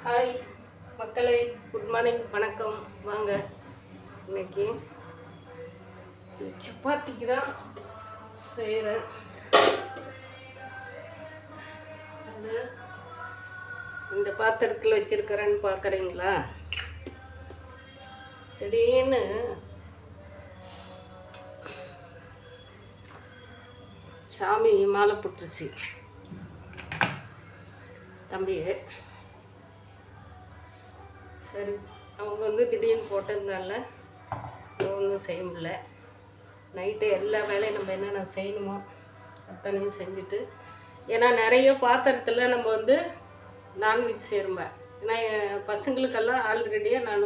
Hi மக்களே, good morning, வணக்கம். வாங்க, இன்னைக்கு சப்பாத்திக்கு தான் செய்கிறேன். அது இந்த பாத்திரத்தில் வச்சுருக்கிறேன்னு பார்க்குறீங்களா? திடீர்னு சாமி மாலை போட்டுருச்சு தம்பி. சரி, அவங்க திடீர்னு போட்டதுனால ஒன்றும் செய்ய முடியல. நைட்டு எல்லா வேலையும் நம்ம என்னென்ன செய்யணுமோ அத்தனையும் செஞ்சுட்டு, ஏன்னா நிறைய பாத்திரத்தில் நம்ம நான்வெஜ் செய்கிறோம்ப. ஏன்னா என் பசங்களுக்கெல்லாம் ஆல்ரெடியாக நான்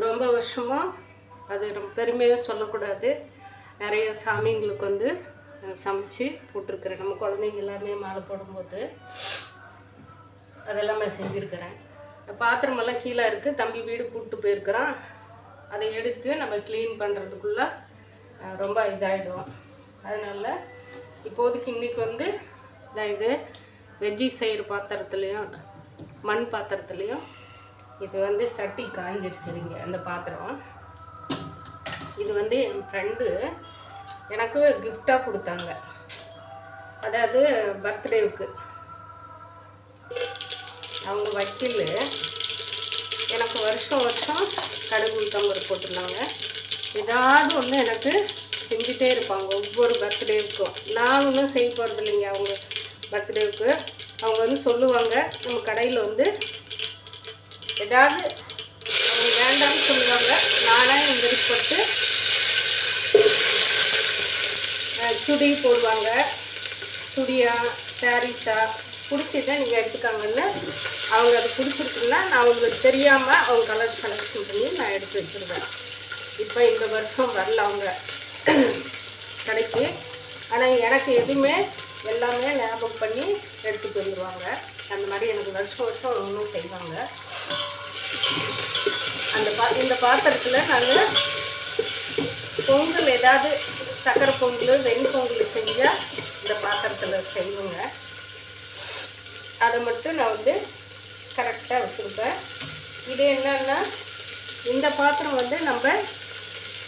ரொம்ப வருஷமாக அது நம்ம பெருமையாக சொல்லக்கூடாது, நிறைய சாமிங்களுக்கு சமைச்சு போட்டிருக்கிறேன். நம்ம குழந்தைங்க எல்லாருமே மாலை போடும்போது அதெல்லாமே செஞ்சுருக்கிறேன். பாத்திரமெல்லாம் கீழே இருக்குது. தம்பி வீடு கூப்பிட்டு போயிருக்கிறான். அதை எடுத்து நம்ம க்ளீன் பண்ணுறதுக்குள்ளே ரொம்ப இதாகிடும். அதனால் இப்போதைக்கு இன்றைக்கி இது வெஜ்ஜி செய்கிற பாத்திரத்துலேயும் மண் பாத்திரத்துலேயும் இது சட்டி காஞ்சிருச்சுங்க. அந்த பாத்திரம் இது என் ஃப்ரெண்டு எனக்கு கிஃப்டாக கொடுத்தாங்க. அதாவது பர்த்டேவுக்கு அவங்க வக்கீல் எனக்கு வருஷம் கடுகு உளுத்தம்பருப்பு போட்டிருந்தாங்க. ஏதாவது எனக்கு செஞ்சுட்டே இருப்பாங்க ஒவ்வொரு பர்த்டேவுக்கும். நான் ஒன்றும் செய்ய போகிறது இல்லைங்க. அவங்க பர்த்டேவுக்கு அவங்க சொல்லுவாங்க, நம்ம கடையில் ஏதாவது அவங்க வேண்டாம்னு சொல்லுவாங்க. நானாக விருப்பப்பட்டு சுடி போடுவாங்க. சுடியா சாரீஸா பிடிச்சிட்டா நீங்கள் எடுத்துக்காங்கன்னு அவங்க அது பிடிச்சிருக்குன்னா நான் அவங்களுக்கு தெரியாமல் அவங்க கலர் செலக்ஷன் பண்ணி நான் எடுத்து வச்சுருவேன். இப்போ இந்த வருஷம் வரல அவங்க கடைக்கு. ஆனால் எனக்கு எதுவுமே எல்லாமே ஞாபகம் பண்ணி எடுத்துகிட்டு வந்துடுவாங்க. அந்த மாதிரி எனக்கு வருஷம் ஒன்றும் செய்வாங்க. இந்த பாத்திரத்தில் நாங்கள் பொங்கல் ஏதாவது சக்கரை பொங்கல் வெண்பொங்கல் செஞ்சால் இந்த பாத்திரத்தில் செய்வோங்க. அதை மட்டும் நான் கரெக்டாக வச்சுருப்பேன். இது என்னன்னா, இந்த பாத்திரம் நம்ம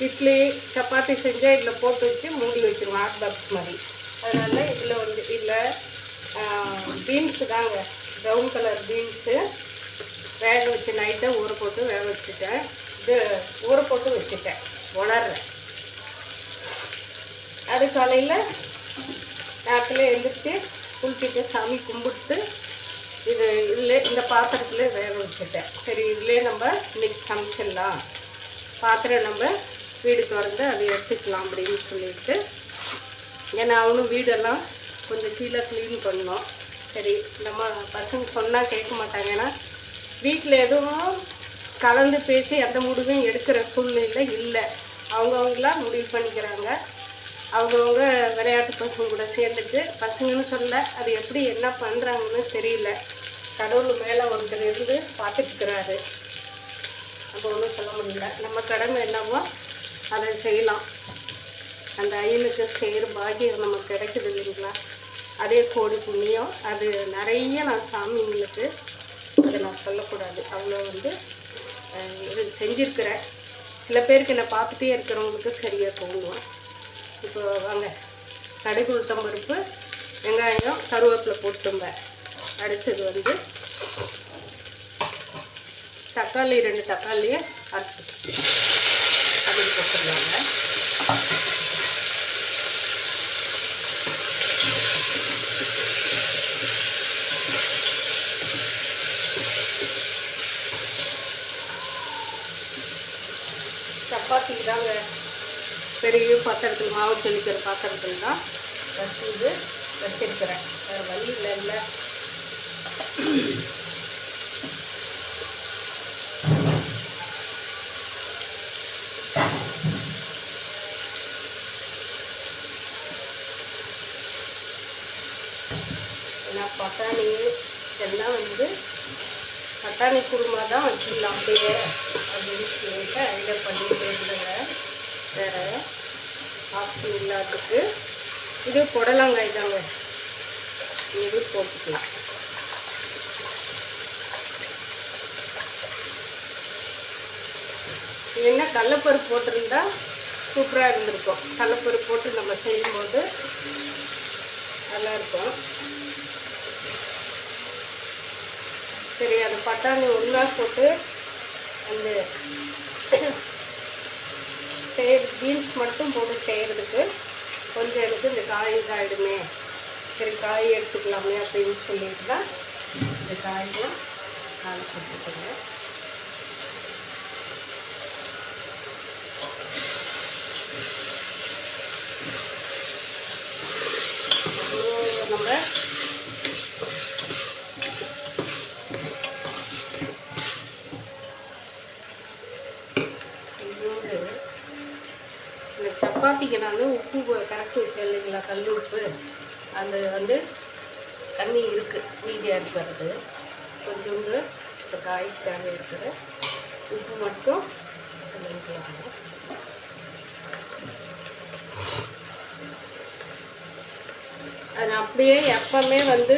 இட்லி சப்பாத்தி செஞ்சால் இதில் போட்டு வச்சு மூடி வச்சுருவோம், ஹாட் பாக்ஸ் மாதிரி. அதனால் இதில் பீன்ஸு தாங்க, ப்ரௌன் கலர் பீன்ஸு வேக வச்சு நைட்டாக ஊற போட்டு வேக வச்சுட்டேன். இது ஊற போட்டு வச்சுட்டேன், உணர்றேன். அது காலையில் நேரத்தில் எழுந்திரிச்சு குளிச்சுட்டு சாமி கும்பிட்டு இந்த பாத்திரத்தில் வேக வச்சுட்டேன். சரி, இதிலே நம்ம இன்றைக்கி சமைச்சிடலாம், பாத்திரம் நம்ம வீடு திறந்து அதை எடுத்துக்கலாம் அப்படின்னு சொல்லிட்டு, ஏன்னா அவனும் வீடெல்லாம் கொஞ்சம் கீழே க்ளீன் பண்ணோம். சரி, நம்ம பசங்க சொன்னால் கேட்க மாட்டாங்க. ஏன்னா வீட்டில் எதுவும் கலந்து பேசி எந்த முடிவும் எடுக்கிற சூழ்நிலை இல்லை. அவங்கவுங்களாம் முடிவு பண்ணிக்கிறாங்க. அவங்கவுங்க விளையாட்டு பசங்க கூட சேர்ந்துட்டு, பசங்கன்னு சொல்ல அது எப்படி என்ன பண்ணுறாங்கன்னு தெரியல. கடவுள் மேலே ஒருத்தர் இருந்து பார்த்துட்டுருக்கிறாரு. நம்ம ஒன்றும் சொல்ல முடியல. நம்ம கடமை என்னவோ அதை செய்யலாம். அந்த ஐயனுக்கு செய்கிற பாக்கியம் நமக்கு கிடைக்குது இல்லைங்களா? அதே கோடி புண்ணியம். அது நிறைய நான் சாமிங்களுக்கு அதை நான் சொல்லக்கூடாது. அவ்வளோ இது செஞ்சுருக்கிறேன். சில பேருக்கு என்னை பார்த்துட்டே இருக்கிறவங்களுக்கு சரியாக தோணும். இப்போ வாங்க, கடுகு உளுத்தம்பருப்பு வெங்காயம் கருவேப்பிலை போட்டும்ப. அடுத்தது தக்காளி 2 தக்காளியை அரைச்சி அப்படி போட்டுடலாங்க. சப்பாத்திக்கு தாங்க பெரிய பாத்திரத்தில் மாவு தெளிக்கிற பாத்திரத்தில் தான் வச்சிருக்கிறேன். வேறு வழி இல்லை. ஏன்னா பட்டாணி எல்லாம் பட்டாணி குருமா தான் வச்சிடலாம் அப்படியே அப்படின்னு சொல்லிட்டு ஐடியா பண்ணிட்டு இருந்தேங்க. வேறு ஆப்ஷன் இல்லாததுக்கு இது புடலங்காய் தாங்க, இது போட்டுக்கலாம். இல்லைன்னா கடலைப்பருப்பு போட்டிருந்தா சூப்பராக இருந்திருக்கும். கடலைப்பருப்பு போட்டு நம்ம செய்யும்போது நல்லாயிருக்கும். சரி, அந்த பட்டாணி ஒன்றா போட்டு அந்த பீன்ஸ் மட்டும் போட்டு செய்கிறதுக்கு கொஞ்சம் எனக்கு இந்த காய் இதாகிடுமே, சரி காய் எடுத்துக்கலாமே அப்படின்னு சொல்லிட்டு தான் இந்த காயெலாம் காய் போட்டுக்கோங்க. நம்ம இந்த சப்பாத்திக்கு நான் உப்பு கரைச்சி வச்சேன் இல்லைங்களா, கல் உப்பு, அந்த வந்து தண்ணி இருக்குது மீதியாக இருக்கிறது. கொஞ்சோண்டு இப்போ காய்க்காக இருக்கிற உப்பு மட்டும் பண்ணிக்கலாங்க. அது அப்படியே எப்பவுமே வந்து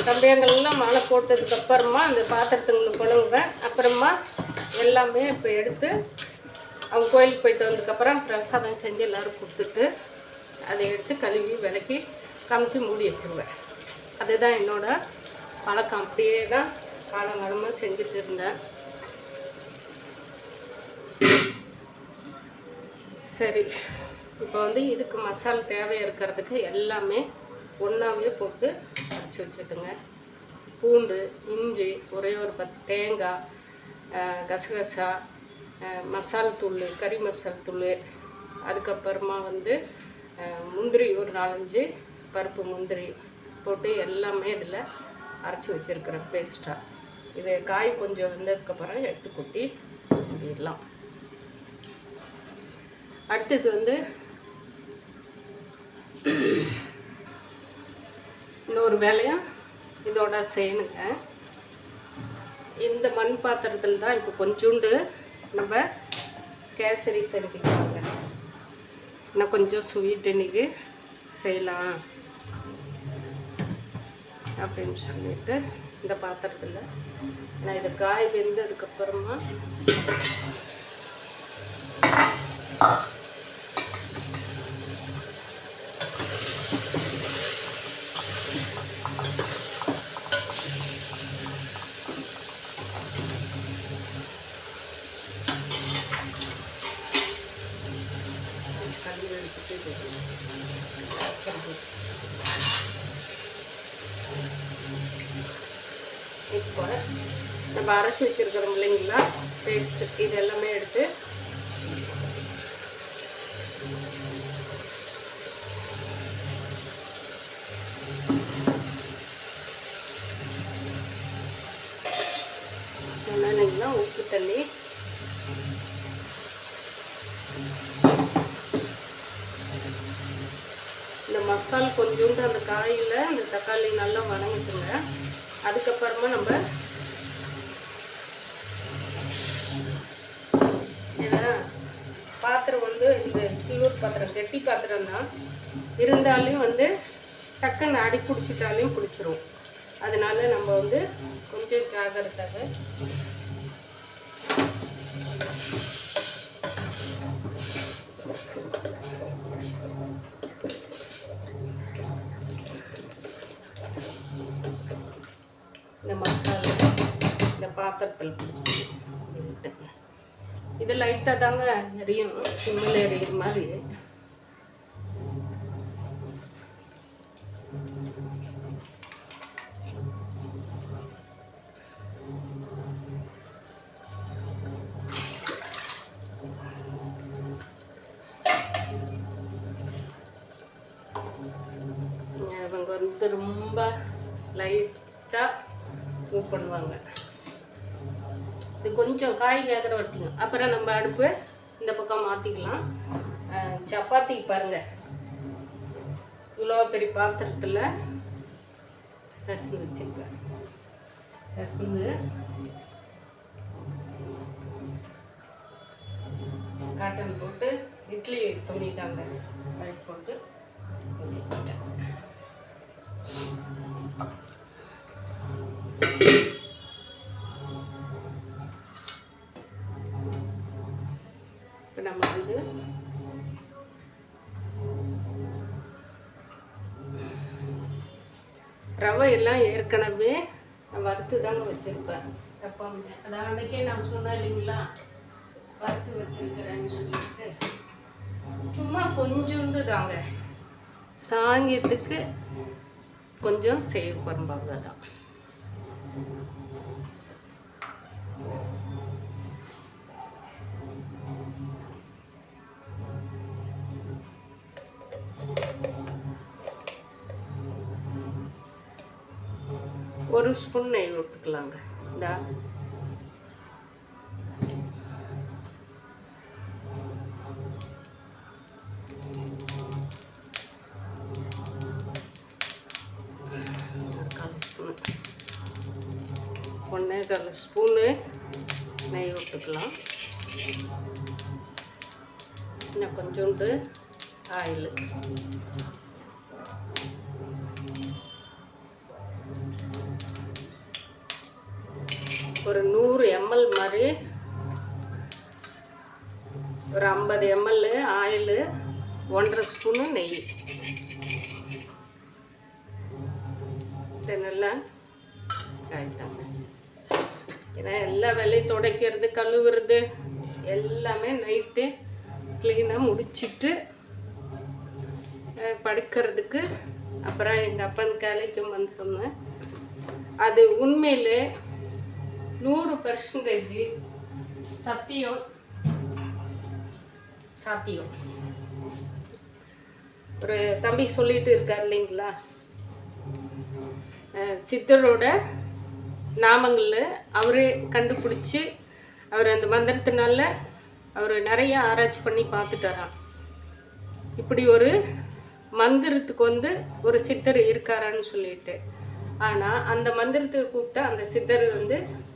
தம்பியங்கள்லாம் மாலை போட்டதுக்கப்புறமா அந்த பாத்திரத்துங்களுக்கு கொழுவுவேன். அப்புறமா எல்லாமே இப்போ எடுத்து அவங்க கோயிலுக்கு போயிட்டு வந்ததுக்கப்புறம் பிரசாதம் செஞ்சு எல்லோரும் கொடுத்துட்டு அதை எடுத்து கழுவி விளக்கி கமுத்தி மூடி வச்சுருவேன். அதுதான் என்னோடய பழக்கம். அப்படியே தான் காலங்காலமாக செஞ்சுட்டு இருந்தேன். சரி, இப்போ வந்து இதுக்கு மசாலா தேவை இருக்கிறதுக்கு எல்லாமே ஒன்றாவே போட்டு அரைச்சி வச்சுட்டுங்க. பூண்டு, இஞ்சி, ஒரே ஒரு 10 தேங்காய், கசகசா, மசால் தூள், கறி மசால் தூள், அதுக்கப்புறமா வந்து முந்திரி ஒரு 4-5 பருப்பு முந்திரி போட்டு எல்லாமே இதில் அரைச்சி வச்சுருக்கிறேன் பேஸ்ட்டாக. இது காய் கொஞ்சம் வெந்ததுக்கப்புறம் எடுத்து கொட்டி பண்ணிடலாம். அடுத்தது வந்து இன்னொரு வேலையாக இதோட செய்யணுங்க. இந்த மண் பாத்திரத்தில் தான் இப்போ கொஞ்சோண்டு நம்ம கேசரி செஞ்சுக்கலாங்க. இன்னும் கொஞ்சம் ஸ்வீட் இன்றைக்கி செய்யலாம் அப்படின்னு சொல்லிட்டு இந்த பாத்திரத்தில் நான் இது காய் வெந்ததுக்கப்புறமா இப்போ நம்ம அரைச்சி வச்சுருக்கிறோம் இல்லைங்களா பேஸ்ட்டு, இது எல்லாமே எடுத்து இல்லைங்களா உப்பு தண்ணி இந்த மசால் கொஞ்சோண்டு அந்த காயில் அந்த தக்காளி நல்லா வதங்கிட்டுங்க. அதுக்கப்புறமா நம்ம பாத்திரம் வந்து இந்த சில்வர் பாத்திரம், கெட்டி பாத்திரம் தான் இருந்தாலும் வந்து டக்குன்னு அடி பிடிச்சிட்டாலையும் பிடிச்சிரும். அதனால நம்ம வந்து கொஞ்சம் ஜாகிரதையாக இந்த மசாலா இந்த பாத்திரத்தில் போட்டுங்க. இது லைட்டாக தாங்க எரியும், சிம்மில் எரியுற மாதிரி. இவங்க வந்து ரொம்ப லைட்டாக மூவ் பண்ணுவாங்க. இது கொஞ்சம் காய் வேகிற வச்சுங்க. அப்புறம் நம்ம அடுப்பு இந்த பக்கம் மாற்றிக்கலாம். சப்பாத்தி பாருங்கள், இவ்வளோ பெரிய பாத்திரத்தில் ரசம் வச்சுருக்கேன். ரசந்து காட்டன் போட்டு இட்லி துணிட்டாங்க ரைட் போட்டு பண்ணிட்டேன். ரவை எல்லாம் ஏற்கனவே நான் வறுத்து தாங்க வச்சுருப்பேன் எப்பவுமே. அதான் அன்றைக்கே நான் சொன்னேன் இல்லைங்களா, வறுத்து வச்சுருக்கிறேன்னு சொல்லிட்டு. சும்மா கொஞ்சோண்டு தாங்க சாங்கியத்துக்கு கொஞ்சம் செய்ய போகிறோம் தான். ஒரு ஸ்பூன் நெய் ஊற்றிக்கலாங்க. இந்த ஒன்றேகால் ஸ்பூனு நெய் ஊற்றிக்கலாம். இன்னும் கொஞ்சோண்டு ஆயில், ஒரு 100 ml மாதிரி ஒரு 50 ml ஆயில், 1.5 ஸ்பூனு நெய். நல்லா காய்ட்டாங்க. ஏன்னா எல்லா வேலையும் துடைக்கிறது கழுவுறது எல்லாமே நைட்டு க்ளீனாக முடிச்சுட்டு படுக்கிறதுக்கு அப்புறம் எங்கள் அப்பன் வேலைக்கு வந்துட்டோம்னா அது உண்மையிலே 100% சாத்தியம். ஒரு தம்பி சொல்லிட்டு இருக்கார் இல்லைங்களா, சித்தரோட நாமங்கள் அவரே கண்டுபிடிச்சி அவர் அந்த மந்திரத்தினால அவர் நிறைய ஆராய்ச்சி பண்ணி பார்த்துட்டாராம். இப்படி ஒரு மந்திரத்துக்கு ஒரு சித்தர் இருக்காரான்னு சொல்லிட்டு. ஆனால் அந்த மந்திரத்துக்கு கூப்பிட்டா அந்த சித்தர்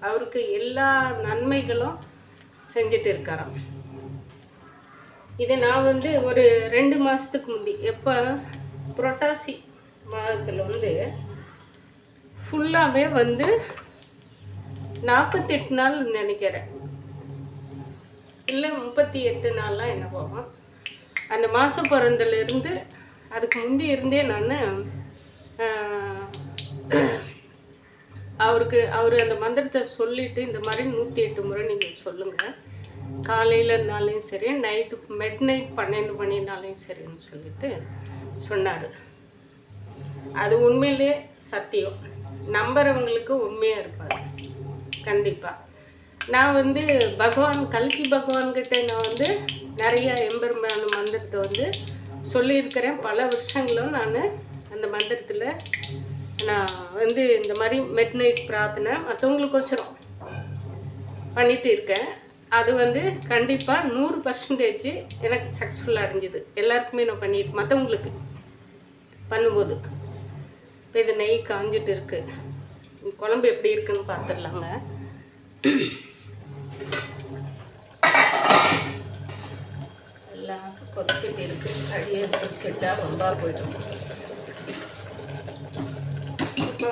அவருக்கு எல்லா நன்மைகளும் செஞ்சுட்டு இருக்காராம். இதை நான் ஒரு 2 மாதத்துக்கு முந்தி, எப்போ புரட்டாசி மாதத்தில் ஃபுல்லாகவே 48 நாள் நினைக்கிறேன், இல்லை 38 நாள்லாம் என்ன போகும். அந்த மாதம் பிறந்தலேருந்து அதுக்கு முந்தி இருந்தே நான் அவர் அந்த மந்திரத்தை சொல்லிவிட்டு இந்த மாதிரி 108 முறை நீங்கள் சொல்லுங்கள், காலையிலனாலையும் சரி, நைட்டு மிட்-நைட் 12 மணினாலையும் சரின்னு சொல்லிட்டு சொன்னார். அது உண்மையிலே சத்தியம். நம்புறவங்களுக்கு உண்மையாக இருப்பார் கண்டிப்பாக. நான் பகவான் கல்கி பகவான்கிட்ட நான் நிறைய எம்பெருமான மந்திரத்தை சொல்லியிருக்கிறேன். பல வருஷங்களும் நான் அந்த மந்திரத்தில் நான் இந்த மாதிரி மிட்-நைட் பிரார்த்தனை மற்றவங்களுக்கோசரம் பண்ணிகிட்டு இருக்கேன். அது கண்டிப்பாக 100% எனக்கு சக்ஸஸ்ஃபுல்லாக அடைஞ்சிது. எல்லாருக்குமே நான் பண்ணிட்டு மற்றவங்களுக்கு பண்ணும்போது. இப்போ இது நெய் காஞ்சிட்டு இருக்கு. குழம்பு எப்படி இருக்குன்னு பார்த்துடலாங்க. எல்லாம் கொதிச்சுட்டு இருக்கு. அடியே கொதிச்சுட்டா ரொம்ப போயிடும். இப்போ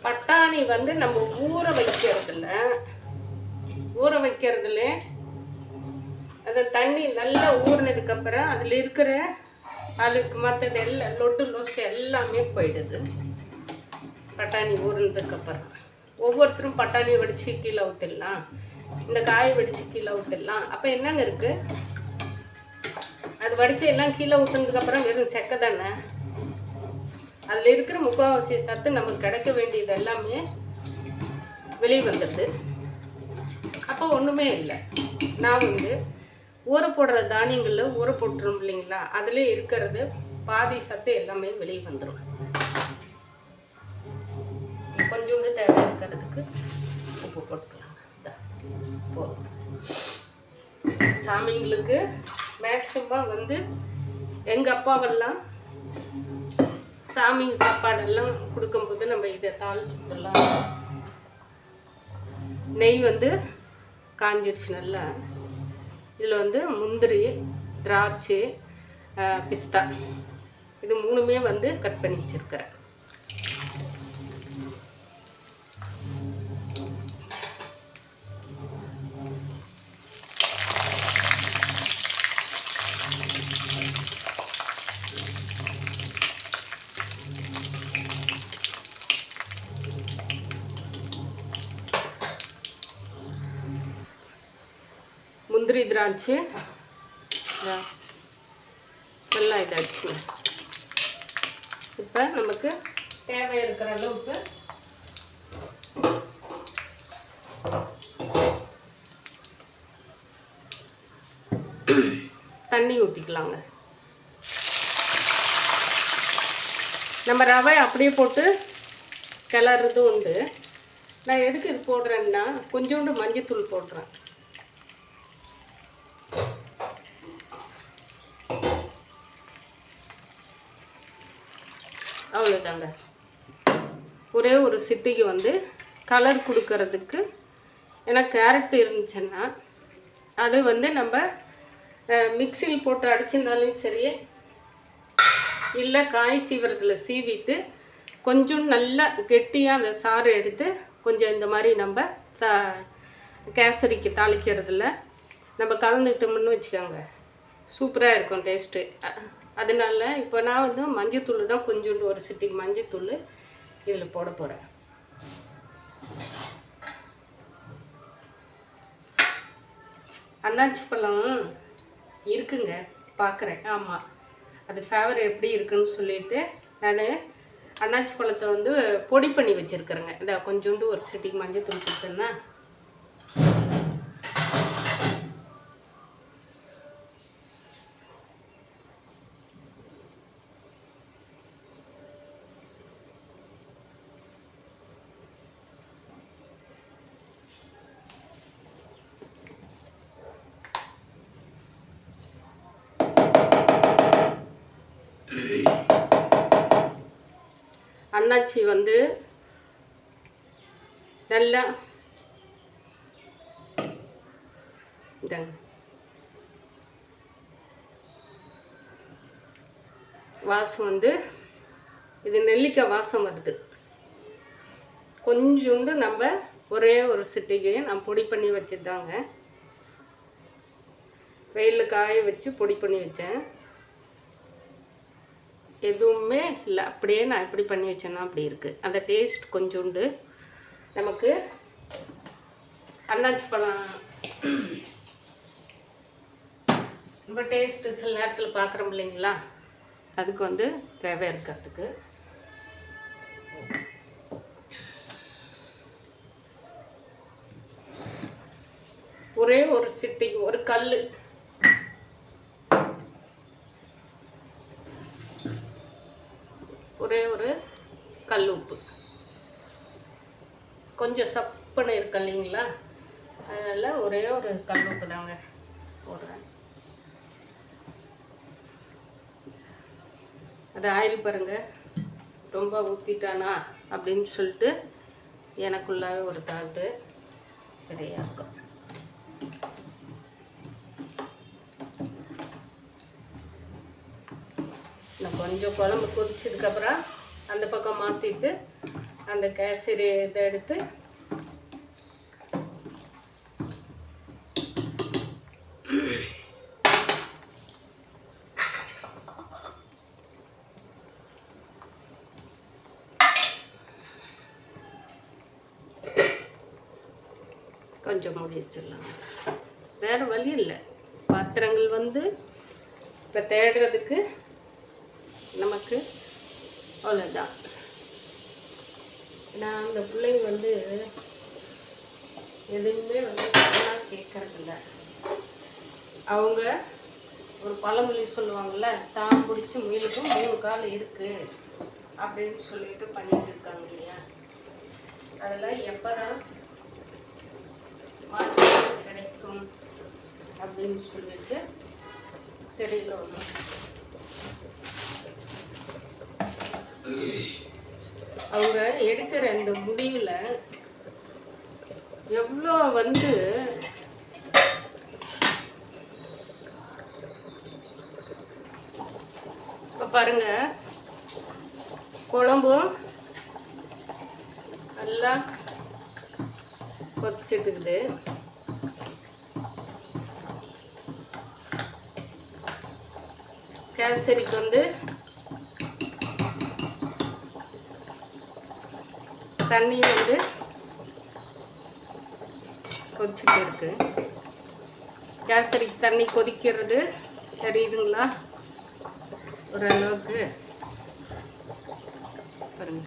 பட்டாணி நம்ம ஊற வைக்கிறதுல அந்த தண்ணி நல்லா ஊறினதுக்கப்புறம் அதில் இருக்கிற அதுக்கு மற்றது எல்லாம் லொஸ்ட் எல்லாமே போயிடுது. பட்டாணி ஊறினதுக்கப்புறம் ஒவ்வொருத்தரும் பட்டாணியை வடித்து கீழே ஊற்றிடலாம், இந்த காயை வடித்து கீழே ஊற்றிடலாம். அப்போ என்னங்க இருக்குது, அது வடித்து எல்லாம் கீழே ஊற்றுனதுக்கப்புறம் வெறும் செக்கை தானே. அதில் இருக்கிற முக்கால்வாசி சத்து நமக்கு கிடைக்க வேண்டியது எல்லாமே வெளியே வந்துடுது. அப்போ ஒன்றுமே இல்லை. நான் ஊற போடுற தானியங்களில் ஊற போட்டுரும் இல்லைங்களா, அதில் இருக்கிறது பாதி சத்து எல்லாமே வெளியே வந்துடும். கொஞ்சோண்டு தேவை இருக்கிறதுக்கு உப்பு போட்டுக்கலாங்க. போதும். சாமிங்களுக்கு மேக்ஸிமம் எங்கள் அப்பாவெல்லாம் சாமி சாப்பாடெல்லாம் கொடுக்கும்போது நம்ம இதை தாளிச்சுக்கலாம். நெய் காஞ்சிடுச்சு நல்லா. இதில் முந்திரி, திராட்சை, பிஸ்தா இது 3மே கட் பண்ணி வச்சுருக்கிறேன். முந்திரி திராட்சை எல்லாம் இதாச்சுங்க. இப்போ நமக்கு தேவை இருக்கிற அளவுக்கு தண்ணி ஊற்றிக்கலாங்க. நம்ம ரவை அப்படியே போட்டு கிளறது உண்டு. நான் எதுக்கு இது போடுறேன்னா கொஞ்சோண்டு மஞ்சத்தூள் போடுறேன். அவ்வளோதாங்க. ஒரே ஒரு சிட்டிக்கு வந்து கலர் கொடுக்கறதுக்கு. ஏன்னா கேரட் இருந்துச்சுன்னா அது வந்து நம்ம மிக்சியில் போட்டு அடிச்சிருந்தாலும் சரி, இல்லை காய் சீவுறதுல சீவிட்டு கொஞ்சம் நல்லா கெட்டியாக அந்த சாறு எடுத்து கொஞ்சம் இந்த மாதிரி நம்ம கேசரிக்கு தாளிக்கிறதுல நம்ம கலந்துக்கிட்டோம்னு வச்சுக்கோங்க, சூப்பராக இருக்கும் டேஸ்ட்டு. அதனால இப்போ நான் வந்து மஞ்சத்தூள் தான் கொஞ்சோண்டு ஒரு சிட்டிக்கு மஞ்சத்தூள் இதில் போட போகிறேன். அன்னாச்சி பழம் இருக்குங்க, பார்க்குறேன். ஆமாம், அது ஃபேவர் எப்படி இருக்குன்னு சொல்லிட்டு நான் அன்னாச்சி பழத்தை வந்து பொடி பண்ணி வச்சுருக்குறேங்க. இந்த கொஞ்சோண்டு ஒரு சிட்டிக்கு மஞ்சள் தூள் கொடுத்தேன்னா அன்னாச்சி வந்து நல்லா இதாங்க வாசம் வந்து இது நெல்லிக்காய் வாசம் வருது. கொஞ்சோண்டு நம்ம ஒரே ஒரு சிட்டிகை நான் பொடி பண்ணி வச்சுதாங்க, வெயிலில் காய வச்சு பொடி பண்ணி வச்சேன். எதுவுமே இல்லை, அப்படியே நான் எப்படி பண்ணி வச்சேன்னா அப்படி இருக்குது. அந்த டேஸ்ட் கொஞ்சோண்டு நமக்கு அன்னாச்சி பழம் ரொம்ப டேஸ்ட்டு சில நேரத்தில் பார்க்குறோம் இல்லைங்களா, அதுக்கு வந்து தேவை இருக்கிறதுக்கு. ஒரே ஒரு சிட்டிக்கு ஒரு கல் ஒரே ஒரு கல் உப்பு, கொஞ்சம் சப்பனை இருக்கு இல்லைங்களா, அதனால் ஒரே ஒரு கல் உப்பு தாங்க போடுறேன். அது ஆயில் பாருங்கள் ரொம்ப ஊற்றிட்டானா அப்படின்னு சொல்லிட்டு எனக்குள்ளாவே ஒரு தாட்டு சரியாக இருக்கும். நான் கொஞ்சம் குழம்பு கொதிச்சதுக்கப்புறம் அந்த பக்கம் மாற்றிட்டு அந்த கேசரி இதை எடுத்து கொஞ்சம் மூடி வச்சிடலாம். வேறு வழி இல்லை, பாத்திரங்கள் வந்து இப்போ தேடுறதுக்கு நமக்கு அவ்வளோதான். நான் அந்த பிள்ளைங்க வந்து எதுவுமே வந்து சொன்னால் கேட்கறதில்ல. அவங்க ஒரு பழமொழி சொல்லுவாங்கள்ல, தான் பிடிச்ச முயலுக்கும் 3 கால் இருக்குது அப்படின்னு சொல்லிட்டு பண்ணிட்டு இருக்காங்க இல்லையா, அதெல்லாம் எப்போ தான் மாற்றம் கிடைக்கும் அப்படின்னு சொல்லிட்டு தெரியல ஒன்றும். அவங்க எடுக்கிற இந்த முடிவில் எவ்வளோ வந்து இப்போ பாருங்க, குழம்பும் நல்லா கொதிச்சுட்டுக்குது. கேசரிக்கு வந்து தண்ணி வந்து கொதிச்சுட்டு இருக்கு. கேசரிக்கு தண்ணி கொதிக்கிறது தெரியுதுங்களா? ஓரளவுக்கு பாருங்க.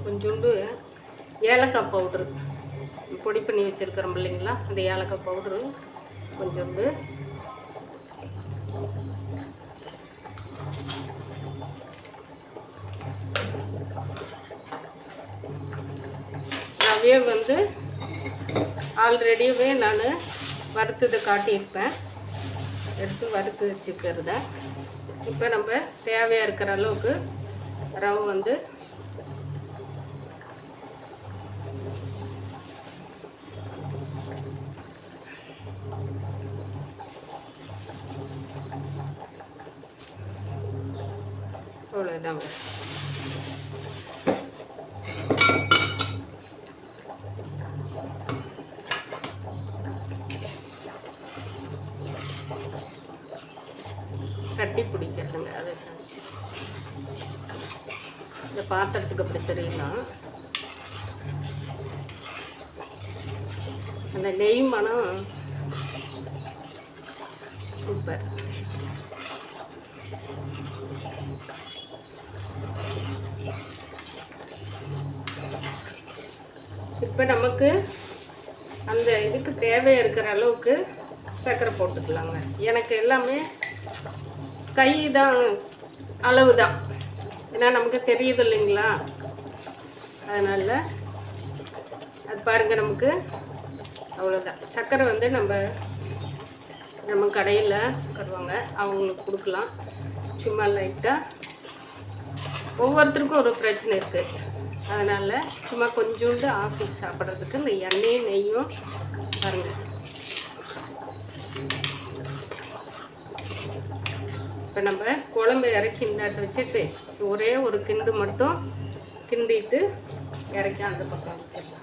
கொஞ்சோண்டு ஏலக்காய் பவுட்ரு பொடி பண்ணி வச்சுருக்கிறோம் இல்லைங்களா, அந்த ஏலக்காய் பவுட்ரு கொஞ்சோண்டு, ரவையை வந்து ஆல்ரெடியே நான் வறுத்ததை காட்டியிருப்பேன், எடுத்து வறுத்து வச்சுக்கிறத. இப்போ நம்ம தேவையாக இருக்கிற அளவுக்கு ரவை வந்து அவ்வளோதாங்க. கட்டி பிடிக்கிறதுங்க, அது இந்த பாத்திரத்துக்கு அப்படி தெரியலாம். அந்த நெய் மனம் சூப்பர். இப்போ நமக்கு அந்த இதுக்கு தேவை இருக்கிற அளவுக்கு சர்க்கரை போட்டுக்கலாங்க. எனக்கு எல்லாமே கை தான் அளவு தான், ஏன்னா நமக்கு தெரியுது இல்லைங்களா, அதனால் அது பாருங்கள். நமக்கு அவ்வளோதான். சர்க்கரை வந்து நம்ம கடையில் தருவாங்க, அவங்களுக்கு கொடுக்கலாம். சும்மா லைட்டாக ஒவ்வொருத்தருக்கும் ஒரு பிரச்சனை இருக்குது, அதனால் சும்மா கொஞ்சோண்டு ஆசைக்கு சாப்பிட்றதுக்கு இந்த எண்ணெயும் நெய்யும் பாருங்கள். இப்போ நம்ம குழம்பு இறக்கி இந்தாட்ட வச்சுட்டு ஒரே ஒரு கிண்டு மட்டும் கிண்டிட்டு இறக்கி அந்த பக்கம் வச்சிடலாம்.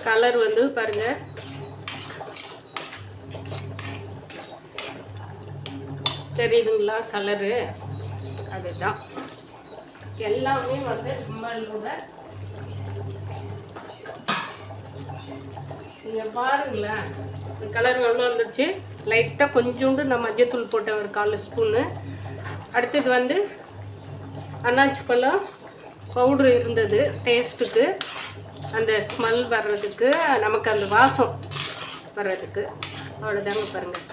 கலர் வந்து பாருங்க, தெரியுதுங்களா கலரு? அதுதான் எல்லாமே வந்து நம்மளோட. நீங்கள் பாருங்களேன், கலர் எவ்வளோ வந்துடுச்சு. லைட்டாக கொஞ்சோண்டு நான் மஞ்சத்தூள் போட்டேன், ஒரு 1/4 ஸ்பூனு. அடுத்தது வந்து அன்னாச்சி பழம் பவுட்ரு இருந்தது டேஸ்ட்டுக்கு, அந்த ஸ்மெல் வர்றதுக்கு, நமக்கு அந்த வாசம் வர்றதுக்கு. அவ்வளோதாங்க. பாருங்கள்,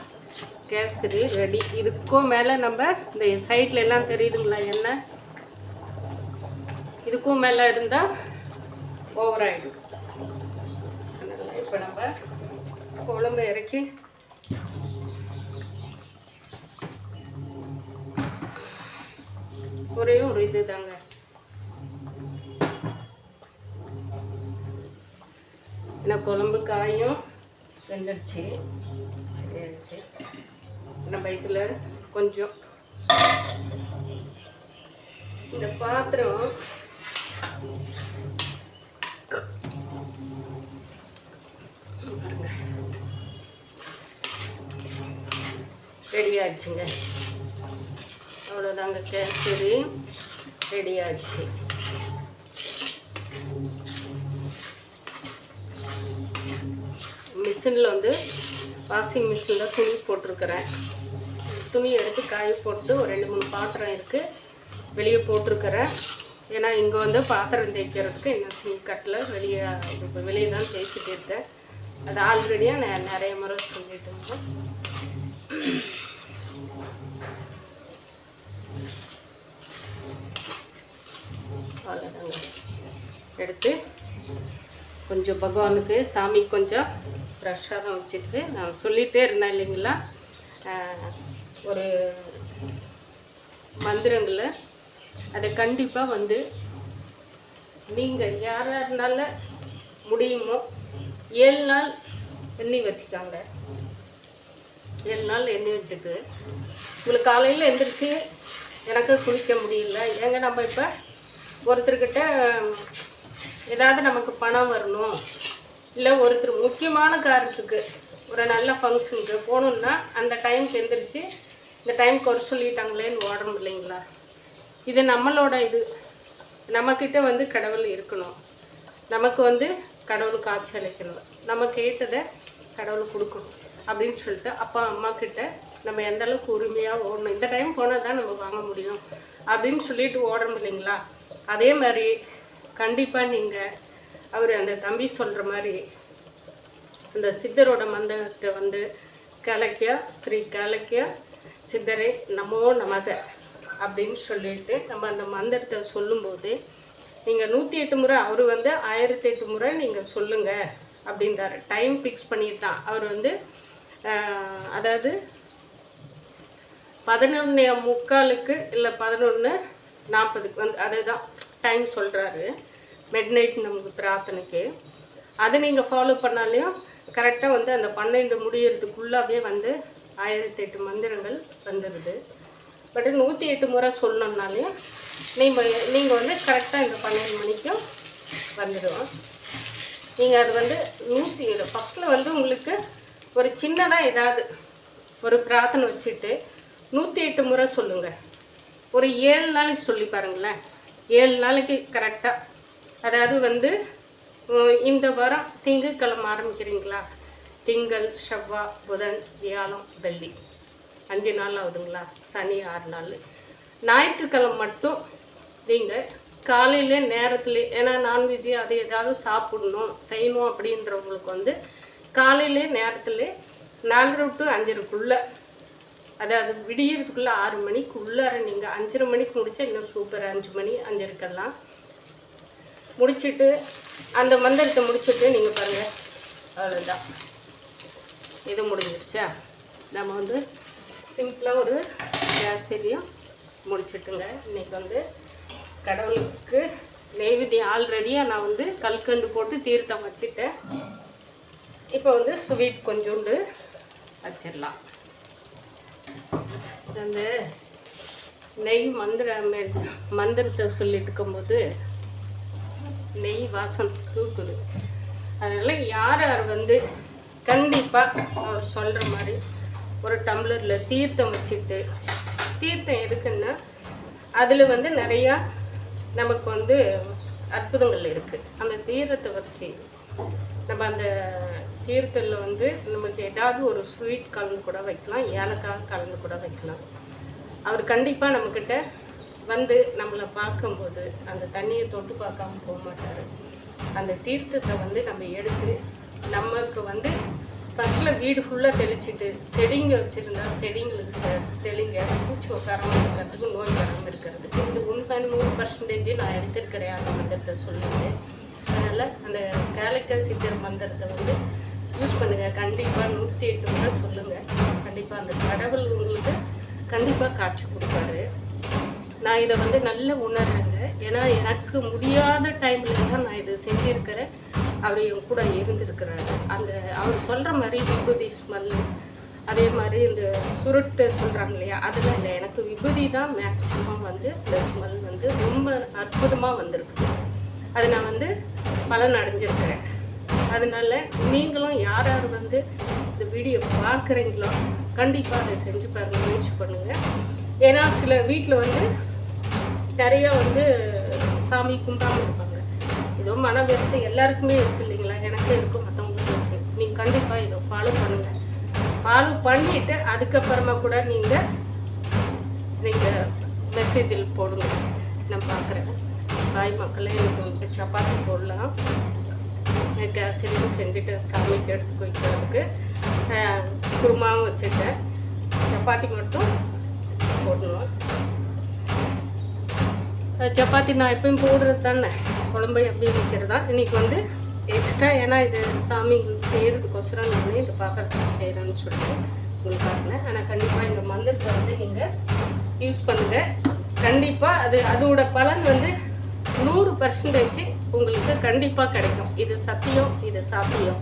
கேசரி ரெடி. இதுக்கும் மேலே நம்ம இந்த சைடில் எல்லாம் தெரியுதுங்களா எண்ணெய், இதுக்கும் மேலே இருந்தால் ஓவராகிடும். அதனால் இப்போ நம்ம குழம்பு இறக்கி ஒரே ஒரு இது தாங்க. ஏன்னா குழம்பு காயும் வெந்துடுச்சு, சரியாயிடுச்சு. நம்ம இதில் கொஞ்சம் இந்த பாத்திரம் ரெடி ஆயிடுச்சுங்க. அவ்வளோதாங்க, கேசரி ரெடி ஆயிடுச்சு. மிஷினில் வந்து வாஷிங் மிஷினில் துணி போட்டிருக்கிறேன். துணி எடுத்து காய போட்டு ஒரு 2-3 பாத்திரம் இருக்குது, வெளியே போட்டிருக்கிறேன். ஏன்னா இங்கே வந்து பாத்திரம் தேய்க்கிறதுக்கு இன்னும் சிங்க் கட்டில் வெளியே தான் தேய்ச்சிட்டு இருக்கேன். அது ஆல்ரெடியாக நான் நிறைய முறை சொல்லிட்டு இருந்தேன். அவ்வளோதாங்க. எடுத்து கொஞ்சம் பகவானுக்கு சாமி கொஞ்சம் பிரசாதம் வச்சுட்டு நான் சொல்லிகிட்டே இருந்தேன் இல்லைங்களா, ஒரு மந்திரங்களை அதை கண்டிப்பாக வந்து நீங்கள் யாரால முடியுமோ 7 நாள் எண்ணி வச்சுக்காங்க. 7 நாள் எண்ணெய் வச்சுட்டு உங்களுக்கு காலையில் எழுந்திரிச்சு எனக்கு குளிக்க முடியல, ஏங்க நம்ம இப்போ ஒருத்தர்கிட்ட ஏதாவது நமக்கு பணம் வரணும், இல்லை ஒருத்தர் முக்கியமான காரியத்துக்கு ஒரு நல்ல ஃபங்க்ஷனுக்கு போகணுன்னா அந்த டைமுக்கு எழுந்திரிச்சு இந்த டைமுக்கு ஒரு சொல்லிட்டாங்களேன்னு ஓடணும் இல்லைங்களா? இது நம்மளோட இது. நம்மக்கிட்ட வந்து கடவுள் இருக்கணும், நமக்கு வந்து கடவுளுக்கு ஆட்சி அளிக்கணும், நம்ம கேட்டதை கடவுள் கொடுக்கணும் அப்படின்னு சொல்லிட்டு அப்பா அம்மா கிட்ட நம்ம எந்த அளவுக்கு உரிமையாக ஓடணும், இந்த டைம் போனால் தான் நம்ம வாங்க முடியும் அப்படின்னு சொல்லிட்டு ஓடணும் இல்லைங்களா? அதே மாதிரி கண்டிப்பாக நீங்கள் அவர் அந்த தம்பி சொல்கிற மாதிரி அந்த சித்தரோட மந்திரத்தை வந்து கலக்கியா ஸ்ரீ கலக்கியா சித்தரே நமோ நமக அப்படின்னு சொல்லிட்டு நம்ம அந்த மந்திரத்தை சொல்லும்போது நீங்கள் 108 முறை, அவர் வந்து 1008 முறை நீங்கள் சொல்லுங்கள் அப்படின்றாரு. டைம் ஃபிக்ஸ் பண்ணிட்டு தான் அவர் வந்து அதாவது 11:45 இல்லை 11:40 வந்து அதுதான் டைம் சொல்கிறாரு மிட் நமக்கு பிரார்த்தனைக்கு. அதை நீங்கள் ஃபாலோ பண்ணாலையும் கரெக்டாக வந்து அந்த 12 முடியறதுக்குள்ளாவே வந்து 1008 மந்திரங்கள் வந்துடுது. பட் 108 முறை சொல்லணும்னாலையும் நீங்கள் வந்து கரெக்டாக இந்த 12 மணிக்கும் வந்துடும். நீங்கள் அது வந்து 107 ஃபஸ்ட்டில் வந்து உங்களுக்கு ஒரு சின்னதாக ஏதாவது ஒரு பிரார்த்தனை வச்சுட்டு 108 முறை சொல்லுங்கள். ஒரு 7 நாளைக்கு சொல்லி பாருங்களேன். 7 நாளைக்கு கரெக்டாக, அதாவது வந்து இந்த வாரம் திங்கட்கிழமை ஆரம்பிக்கிறீங்களா, திங்கள் செவ்வாய் புதன் வியாழம் வெள்ளி 5 நாள் ஆகுதுங்களா, சனி 6 நாள், ஞாயிற்றுக்கிழமை மட்டும் நீங்கள் காலையில் நேரத்தில், ஏன்னா நான்வெஜ் அது ஏதாவது சாப்பிடணும் செய்யணும் அப்படின்றவங்களுக்கு வந்து காலையிலே நேரத்தில் 4 to 5:30, அதாவது விடியறதுக்குள்ளே 6 மணிக்குள்ளார நீங்கள் 5:30 மணிக்கு முடித்தா இன்னும் சூப்பர். 5 மணி 5:30க்கெல்லாம் முடிச்சுட்டு அந்த மந்திரத்தை முடிச்சுட்டு நீங்கள் பாருங்கள், அவ்வளோதான், இது முடிஞ்சிடுச்சா. நம்ம வந்து சிம்பிளாக ஒரு கேசரியும் முடிச்சுட்டுங்க. இன்றைக்கி வந்து கடவுளுக்கு நெய்வேத்தியம் ஆல்ரெடியாக நான் வந்து கல்கண்டு போட்டு தீர்த்தம் வச்சுட்டேன். இப்போ வந்து ஸ்வீட் கொஞ்சோண்டு வச்சிடலாம். அந்த நெய் மந்திரத்தை சொல்லிட்டு இருக்கும்போது நெய் வாசம் தூக்குது. அதனால் யார் வந்து கண்டிப்பாக அவர் சொல்கிற மாதிரி ஒரு டம்ளரில் தீர்த்தம் வச்சுட்டு, தீர்த்தம் எதுக்குன்னா அதில் வந்து நிறையா நமக்கு வந்து அற்புதங்கள் இருக்குது. அந்த தீர்த்தத்தை வச்சு நம்ம அந்த தீர்த்தத்தில் வந்து நமக்கு ஏதாவது ஒரு ஸ்வீட் கலந்து கூட வைக்கலாம், ஏலக்காய் கலந்து கூட வைக்கலாம். அவர் கண்டிப்பாக நம்மக்கிட்ட வந்து நம்மளை பார்க்கும்போது அந்த தண்ணியை தொட்டு பார்க்காம போக மாட்டார். அந்த தீர்த்தத்தை வந்து நம்ம எடுத்து நமக்கு வந்து ஃபஸ்ட்டில் வீடு ஃபுல்லாக தெளிச்சுட்டு, செடிங்க வச்சுருந்தா செடிங்களுக்கு தெளிங்க, பூச்சி உட்காராமல் இருக்கிறதுக்கு, நோய் வராமல் இருக்கிறதுக்கு. இது 100% நான் எடுத்துருக்கிறேன் அந்த மந்திரத்தை சொல்லிட்டு. அதனால் அந்த கேலக்க சித்தர் மந்திரத்தை வந்து யூஸ் பண்ணுங்கள். கண்டிப்பாக 108 முறை சொல்லுங்கள். கண்டிப்பாக அந்த கடவுள் உங்களுக்கு கண்டிப்பாக காட்சி கொடுப்பாரு. நான் இதை வந்து நல்ல உணர்றேங்க. ஏன்னா எனக்கு முடியாத டைமில் தான் நான் இதை செஞ்சுருக்கிறேன். அவர் என் கூட இருந்திருக்கிறாரு. அந்த அவர் சொல்கிற மாதிரி விபூதி ஸ்மெல், அதே மாதிரி இந்த சுருட்டு சொல்கிறாங்க இல்லையா, அதெல்லாம் இல்லை. எனக்கு விபூதி தான் மேக்ஸிமம் வந்து இந்த ஸ்மெல் வந்து ரொம்ப அற்புதமாக வந்திருக்கு. அது நான் வந்து பலன் அடைஞ்சிருக்கிறேன். அதனால நீங்களும் யார் யார் வந்து இந்த வீடியோ பார்க்குறீங்களோ கண்டிப்பாக அதை செஞ்சு பாருங்க, முயற்சி பண்ணுங்கள். ஏன்னா சில வீட்டில் வந்து நிறையா வந்து சாமி கும்பிடாமல் இருப்பாங்க. ஏதோ மன வெறுத்து எல்லாருக்குமே இருக்குது இல்லைங்களா, எனக்கு இருக்கும், மற்றவங்களுக்கு இருக்குது. நீங்கள் கண்டிப்பாக இதை ஃபாலோ பண்ணுங்கள். ஃபாலோ பண்ணிவிட்டு அதுக்கப்புறமா கூட நீங்கள் மெசேஜில் போடுங்க, நான் பார்க்குறேன். பாய் மக்களே, எனக்கு சப்பாத்தி போடலாம், கேசரியும் செஞ்சுட்டு சாமிக்கு எடுத்து வைக்கிறதுக்கு குருமாவும் வச்சுட்டேன். சப்பாத்தி மட்டும் போடணும். சப்பாத்தி நான் எப்பயும் போடுறது தானே, குழம்பு எப்படி வைக்கிறதா. இன்றைக்கி வந்து எக்ஸ்ட்ரா, ஏன்னா இது சாமி செய்கிறதுக்கோசரம் நான் இந்த பார்க்கறதுக்கு செய்கிறேன்னு சொல்லிட்டு உங்களுக்கு காட்டினேன். ஆனால் கண்டிப்பாக இந்த மந்திரத்தை வந்து நீங்கள் யூஸ் பண்ணுங்கள். கண்டிப்பாக அதோட பலன் வந்து 100% உங்களுக்கு கண்டிப்பாக கிடைக்கும். இது சத்தியம், இது சாத்தியம்.